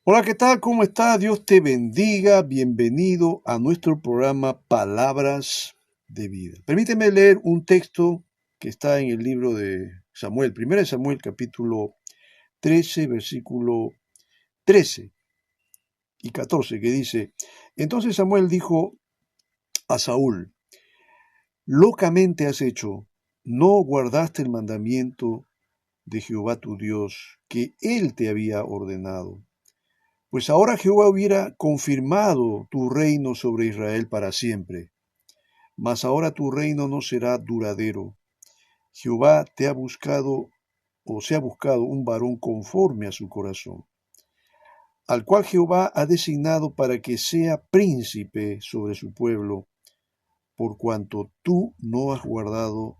Hola, ¿qué tal? ¿Cómo está? Dios te bendiga. Bienvenido a nuestro programa Palabras de Vida. Permíteme leer un texto que está en el libro de Samuel, 1 Samuel capítulo 13, versículo 13 y 14, que dice: Entonces Samuel dijo a Saúl: Locamente has hecho, no guardaste el mandamiento de Jehová tu Dios, que él te había ordenado. Pues ahora Jehová hubiera confirmado tu reino sobre Israel para siempre, mas ahora tu reino no será duradero. Jehová te ha buscado, o se ha buscado un varón conforme a su corazón, al cual Jehová ha designado para que sea príncipe sobre su pueblo, por cuanto tú no has guardado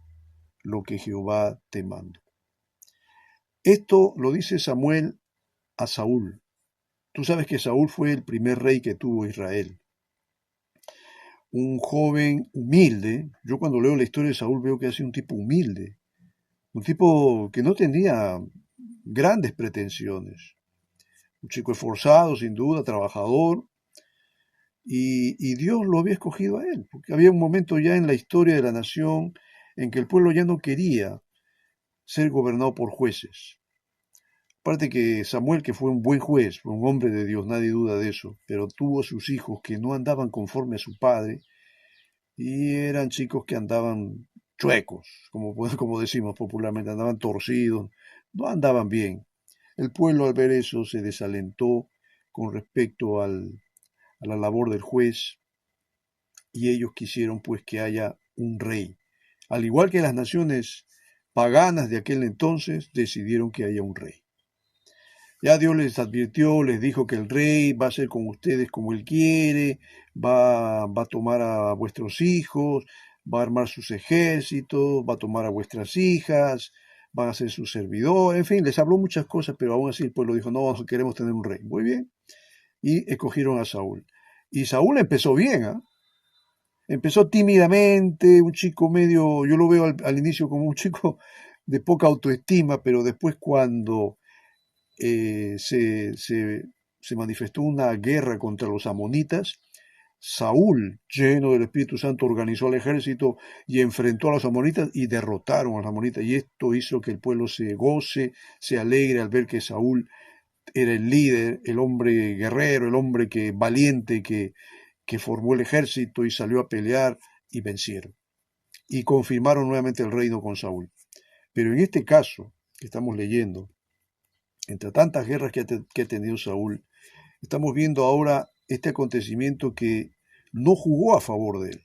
lo que Jehová te mandó. Esto lo dice Samuel a Saúl. Tú sabes que Saúl fue el primer rey que tuvo Israel. Un joven humilde. Yo cuando leo la historia de Saúl veo que ha sido un tipo humilde, un tipo que no tenía grandes pretensiones, un chico esforzado, sin duda, trabajador, y Dios lo había escogido a él, porque había un momento ya en la historia de la nación en que el pueblo ya no quería ser gobernado por jueces. Aparte que Samuel, que fue un buen juez, fue un hombre de Dios, nadie duda de eso, pero tuvo sus hijos que no andaban conforme a su padre, y eran chicos que andaban chuecos, como decimos popularmente, andaban torcidos, no andaban bien. El pueblo al ver eso se desalentó con respecto a la labor del juez y ellos quisieron pues que haya un rey. Al igual que las naciones paganas de aquel entonces decidieron que haya un rey. Ya Dios les advirtió, les dijo que el rey va a ser con ustedes como él quiere, va a tomar a vuestros hijos, va a armar sus ejércitos, va a tomar a vuestras hijas, van a ser sus servidores, en fin, les habló muchas cosas, pero aún así el pueblo dijo: no, queremos tener un rey. Muy bien, y escogieron a Saúl. Y Saúl empezó bien, ¿ah? Empezó tímidamente, un chico medio, yo lo veo al inicio como un chico de poca autoestima, pero después cuando eh, se, se, se manifestó una guerra contra los amonitas. Saúl, lleno del Espíritu Santo, organizó el ejército y enfrentó a los amonitas y derrotaron a los amonitas. Y esto hizo que el pueblo se goce, se alegre al ver que Saúl era el líder, el hombre guerrero, el hombre valiente que formó el ejército y salió a pelear y vencieron. Y confirmaron nuevamente el reino con Saúl. Pero en este caso que estamos leyendo, entre tantas guerras que ha tenido Saúl, estamos viendo ahora este acontecimiento que no jugó a favor de él.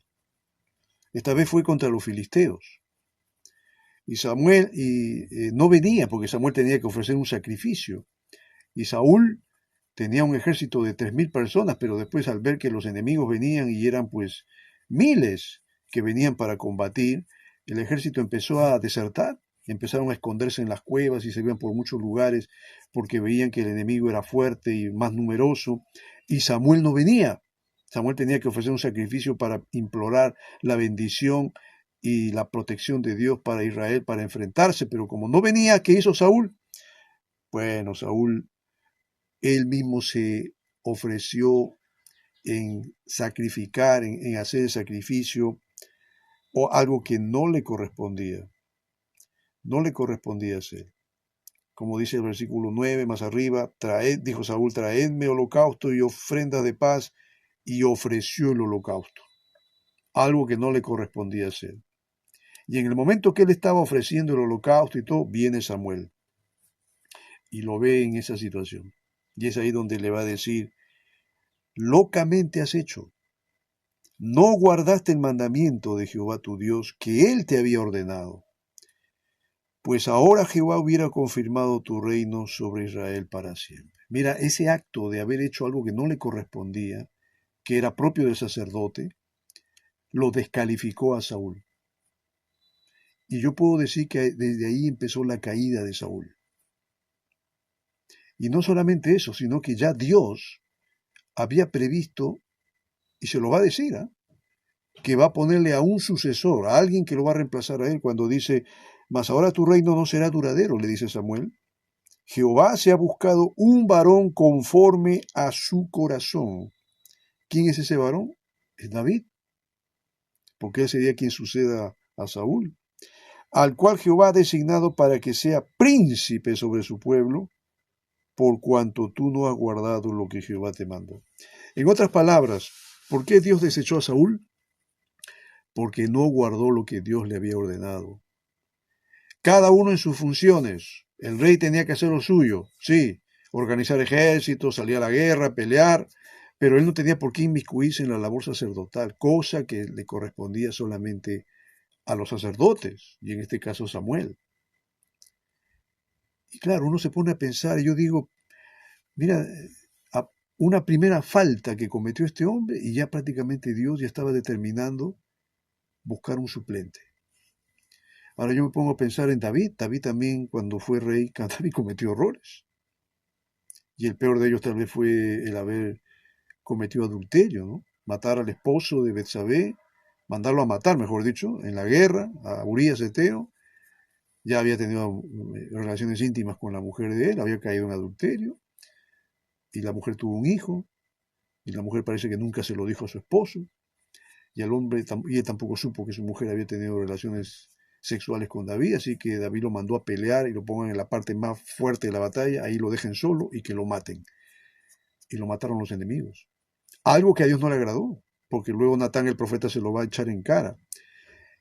Esta vez fue contra los filisteos. Y Samuel no venía porque Samuel tenía que ofrecer un sacrificio. Y Saúl tenía un ejército de 3.000 personas, pero después al ver que los enemigos venían y eran pues miles que venían para combatir, el ejército empezó a desertar. Empezaron a esconderse en las cuevas y se iban por muchos lugares porque veían que el enemigo era fuerte y más numeroso. Y Samuel no venía. Samuel tenía que ofrecer un sacrificio para implorar la bendición y la protección de Dios para Israel, para enfrentarse. Pero como no venía, ¿qué hizo Saúl? Bueno, Saúl él mismo se ofreció en sacrificar, en hacer el sacrificio, o algo que no le correspondía hacer. Como dice el versículo 9 más arriba: dijo Saúl, traedme holocausto y ofrendas de paz, y ofreció el holocausto, algo que no le correspondía hacer. Y en el momento que él estaba ofreciendo el holocausto y todo, viene Samuel y lo ve en esa situación. Y es ahí donde le va a decir: locamente has hecho, no guardaste el mandamiento de Jehová tu Dios, que él te había ordenado. Pues ahora Jehová hubiera confirmado tu reino sobre Israel para siempre. Mira, ese acto de haber hecho algo que no le correspondía, que era propio del sacerdote, lo descalificó a Saúl. Y yo puedo decir que desde ahí empezó la caída de Saúl. Y no solamente eso, sino que ya Dios había previsto, y se lo va a decir, ¿eh?, que va a ponerle a un sucesor, a alguien que lo va a reemplazar a él, cuando dice: mas ahora tu reino no será duradero, le dice Samuel. Jehová se ha buscado un varón conforme a su corazón. ¿Quién es ese varón? Es David, porque él sería quien suceda a Saúl, al cual Jehová ha designado para que sea príncipe sobre su pueblo, por cuanto tú no has guardado lo que Jehová te mandó. En otras palabras, ¿por qué Dios desechó a Saúl? Porque no guardó lo que Dios le había ordenado. Cada uno en sus funciones. El rey tenía que hacer lo suyo, sí, organizar ejércitos, salir a la guerra, pelear, pero él no tenía por qué inmiscuirse en la labor sacerdotal, cosa que le correspondía solamente a los sacerdotes, y en este caso Samuel. Y claro, uno se pone a pensar, y yo digo, mira, una primera falta que cometió este hombre, y ya prácticamente Dios ya estaba determinando buscar un suplente. Ahora yo me pongo a pensar en David. David también, cuando fue rey, David cometió errores. Y el peor de ellos tal vez fue el haber cometido adulterio, ¿no? Matar al esposo de Betsabé, mandarlo a matar, mejor dicho, en la guerra, a Urías Eteo. Ya había tenido relaciones íntimas con la mujer de él, había caído en adulterio, y la mujer tuvo un hijo, y la mujer parece que nunca se lo dijo a su esposo, y el hombre, y él tampoco supo que su mujer había tenido relaciones sexuales con David, así que David lo mandó a pelear y lo pongan en la parte más fuerte de la batalla, ahí lo dejen solo y que lo maten. Y lo mataron los enemigos. Algo que a Dios no le agradó, porque luego Natán el profeta se lo va a echar en cara.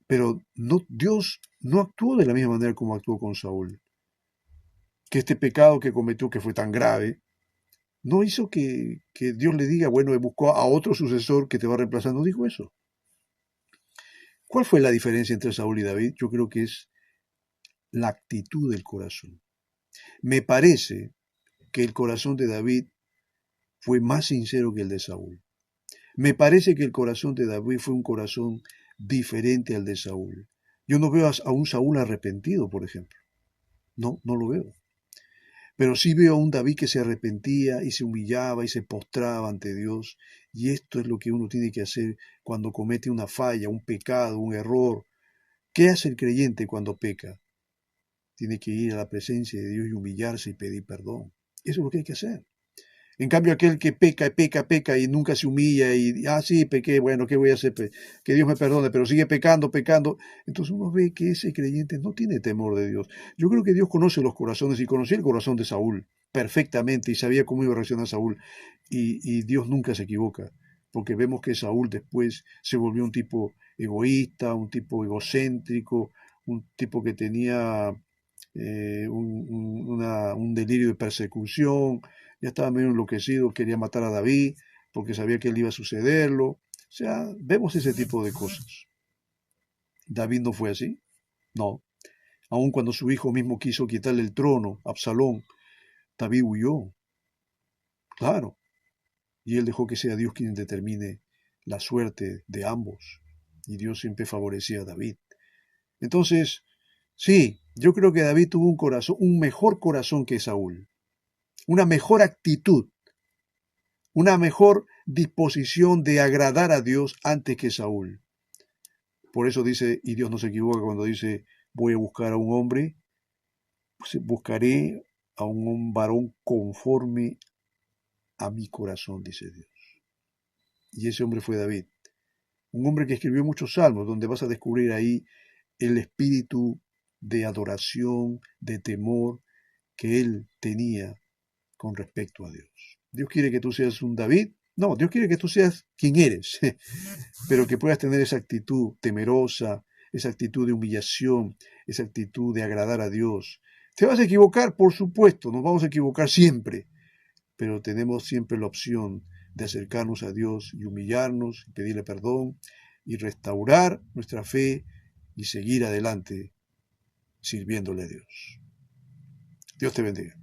Pero no, Dios no actuó de la misma manera como actuó con Saúl. Que este pecado que cometió, que fue tan grave, no hizo que Dios le diga, bueno, buscó a otro sucesor que te va a reemplazar. No dijo eso. ¿Cuál fue la diferencia entre Saúl y David? Yo creo que es la actitud del corazón. Me parece que el corazón de David fue más sincero que el de Saúl. Me parece que el corazón de David fue un corazón diferente al de Saúl. Yo no veo a un Saúl arrepentido, por ejemplo. No, no lo veo. Pero sí veo a un David que se arrepentía y se humillaba y se postraba ante Dios. Y esto es lo que uno tiene que hacer cuando comete una falla, un pecado, un error. ¿Qué hace el creyente cuando peca? Tiene que ir a la presencia de Dios y humillarse y pedir perdón. Eso es lo que hay que hacer. En cambio, aquel que peca y nunca se humilla y, sí, pequé, bueno, ¿qué voy a hacer? Que Dios me perdone, pero sigue pecando. Entonces uno ve que ese creyente no tiene temor de Dios. Yo creo que Dios conoce los corazones y conocía el corazón de Saúl perfectamente y sabía cómo iba a reaccionar Saúl. Y Dios nunca se equivoca, porque vemos que Saúl después se volvió un tipo egoísta, un tipo egocéntrico, un tipo que tenía un delirio de persecución, ya estaba medio enloquecido, quería matar a David porque sabía que él iba a sucederlo. O sea, vemos ese tipo de cosas. David no fue así, no. Aun cuando su hijo mismo quiso quitarle el trono, Absalón, David huyó, claro, y él dejó que sea Dios quien determine la suerte de ambos. Y Dios siempre favorecía a David. Entonces, sí, yo creo que David tuvo un corazón, un mejor corazón que Saúl, una mejor actitud, una mejor disposición de agradar a Dios antes que Saúl. Por eso dice, y Dios no se equivoca cuando dice, voy a buscar a un hombre, pues buscaré a un varón conforme a mi corazón, dice Dios. Y ese hombre fue David, un hombre que escribió muchos salmos, donde vas a descubrir ahí el espíritu de adoración, de temor que él tenía con respecto a Dios. Dios quiere que tú seas un David. No, Dios quiere que tú seas quien eres, pero que puedas tener esa actitud temerosa, esa actitud de humillación, esa actitud de agradar a Dios. ¿Te vas a equivocar? Por supuesto, nos vamos a equivocar siempre, pero tenemos siempre la opción de acercarnos a Dios y humillarnos, y pedirle perdón y restaurar nuestra fe y seguir adelante sirviéndole a Dios. Dios te bendiga.